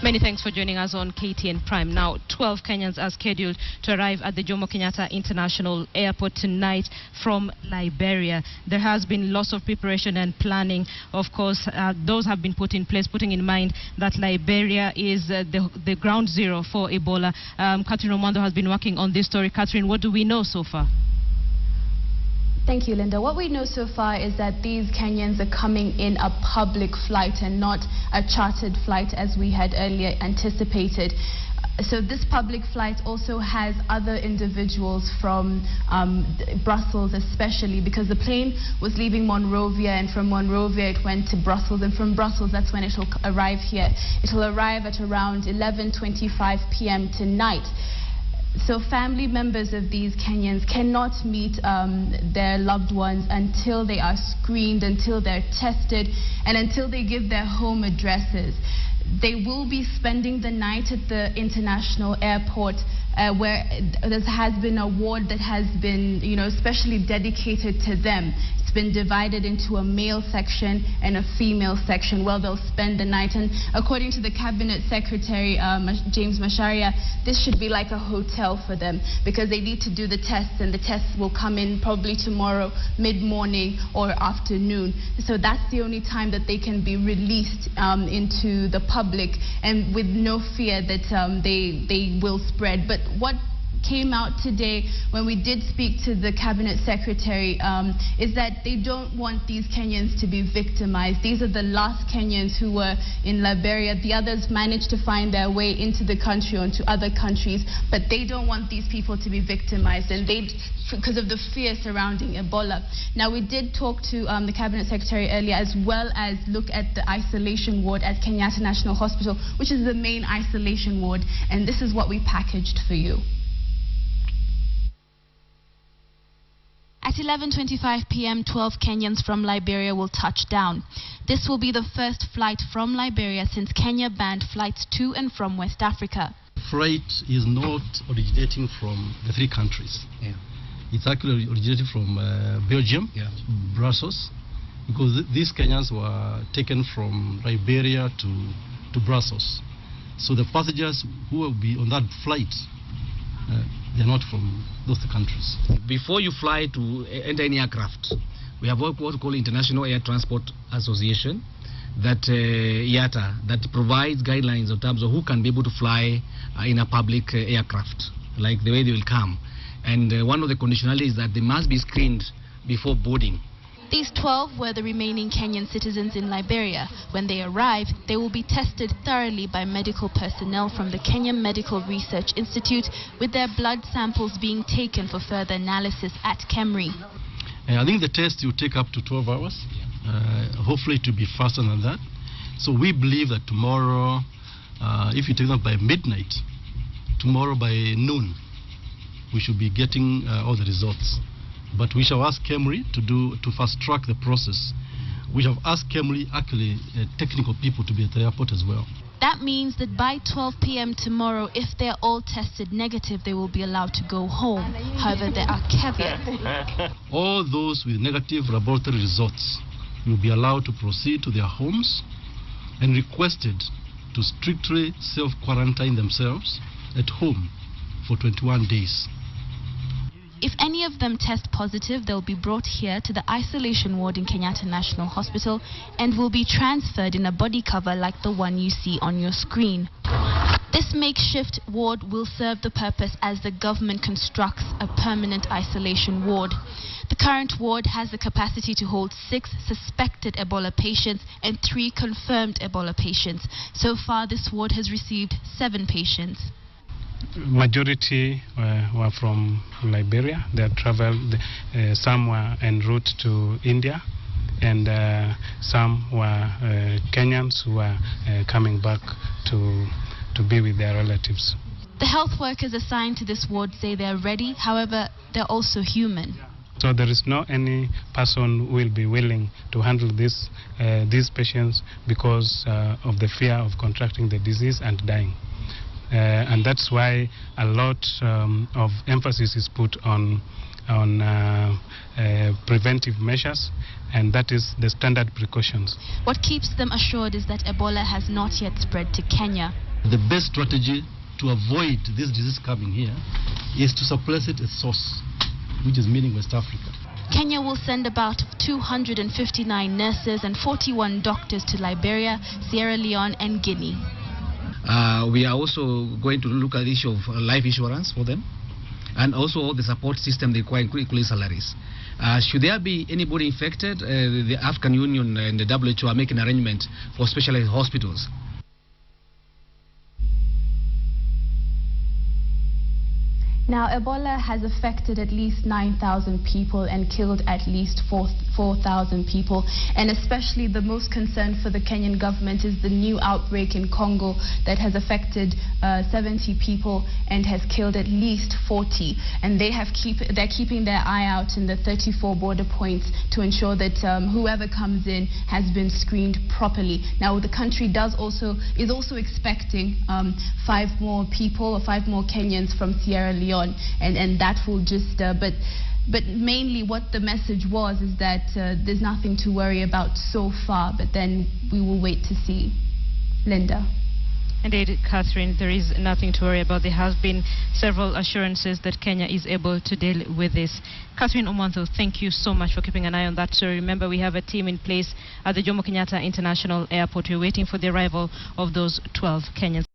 Many thanks for joining us on KTN Prime. Now, 12 Kenyans are scheduled to arrive at the Jomo Kenyatta International Airport tonight from Liberia. There has been lots of preparation and planning. Of course, those have been put in place, putting in mind that Liberia is the ground zero for Ebola. Catherine Romando has been working on this story. Catherine, what do we know so far? Thank you, Linda. What we know so far is that these Kenyans are coming in a public flight and not a chartered flight as we had earlier anticipated. So this public flight also has other individuals from Brussels, especially because the plane was leaving Monrovia, and from Monrovia it went to Brussels, and from Brussels that's when it will arrive here. It will arrive at around 11:25 p.m. tonight. So family members of these Kenyans cannot meet their loved ones until they are screened, until they're tested, and until they give their home addresses. They will be spending the night at the international airport where there has been a ward that has been, especially dedicated to them. It's been divided into a male section and a female section where they'll spend the night. And according to the Cabinet Secretary, James Macharia, this should be like a hotel for them because they need to do the tests, and the tests will come in probably tomorrow mid-morning or afternoon. So that's the only time that they can be released into the public, and with no fear that they will spread. But what came out today when we did speak to the Cabinet Secretary is that they don't want these Kenyans to be victimized. These are the last Kenyans who were in Liberia. The others managed to find their way into the country or into other countries, but they don't want these people to be victimized, and because of the fear surrounding Ebola. Now, we did talk to the Cabinet Secretary earlier, as well as look at the isolation ward at Kenyatta National Hospital, which is the main isolation ward, and this is what we packaged for you. At 11:25 p.m., 12 Kenyans from Liberia will touch down. This will be the first flight from Liberia since Kenya banned flights to and from West Africa. Flight is not originating from the three countries. Yeah. It's actually originating from Belgium, Brussels, because these Kenyans were taken from Liberia to Brussels. So the passengers who will be on that flight, they're not from those countries. Before you fly to enter any aircraft, we have what we call International Air Transport Association, that IATA, that provides guidelines in terms of who can be able to fly in a public aircraft, like the way they will come. And one of the conditionalities is that they must be screened before boarding. These 12 were the remaining Kenyan citizens in Liberia. When they arrive, they will be tested thoroughly by medical personnel from the Kenya Medical Research Institute, with their blood samples being taken for further analysis at KEMRI. I think the test will take up to 12 hours. Hopefully it will be faster than that. So we believe that tomorrow, if you take them by midnight, tomorrow by noon, we should be getting all the results. But we shall ask KEMRI to fast track the process. We have asked KEMRI, actually, technical people to be at the airport as well. That means that by 12 p.m. tomorrow, if they're all tested negative, they will be allowed to go home. However, there are caveats. All those with negative laboratory results will be allowed to proceed to their homes and requested to strictly self-quarantine themselves at home for 21 days. If any of them test positive, they'll be brought here to the isolation ward in Kenyatta National Hospital and will be transferred in a body cover like the one you see on your screen. This makeshift ward will serve the purpose as the government constructs a permanent isolation ward. The current ward has the capacity to hold 6 suspected Ebola patients and 3 confirmed Ebola patients. So far, this ward has received 7 patients. Majority were from Liberia. They had traveled, some were en route to India, and some were Kenyans who were coming back to be with their relatives. The health workers assigned to this ward say they're ready, however, they're also human. So there is no any person who will be willing to handle these patients because of the fear of contracting the disease and dying. And that's why a lot of emphasis is put on preventive measures, and that is the standard precautions. What keeps them assured is that Ebola has not yet spread to Kenya. The best strategy to avoid this disease coming here is to suppress it at source, which is meaning West Africa. Kenya will send about 259 nurses and 41 doctors to Liberia, Sierra Leone and Guinea. We are also going to look at the issue of life insurance for them, and also the support system they require, including salaries. Should there be anybody infected, the African Union and the WHO are making arrangements for specialized hospitals. Now, Ebola has affected at least 9,000 people and killed at least 4,000 people. And especially the most concern for the Kenyan government is the new outbreak in Congo that has affected 70 people and has killed at least 40. And they're keeping their eye out in the 34 border points to ensure that whoever comes in has been screened properly. Now, the country is also expecting 5 more people or 5 more Kenyans from Sierra Leone. And that will just, but mainly what the message was is that there's nothing to worry about so far, but then we will wait to see. Linda. Indeed, Catherine, there is nothing to worry about. There has been several assurances that Kenya is able to deal with this. Catherine Omontho, thank you so much for keeping an eye on that story. Remember, we have a team in place at the Jomo Kenyatta International Airport. We're waiting for the arrival of those 12 Kenyans.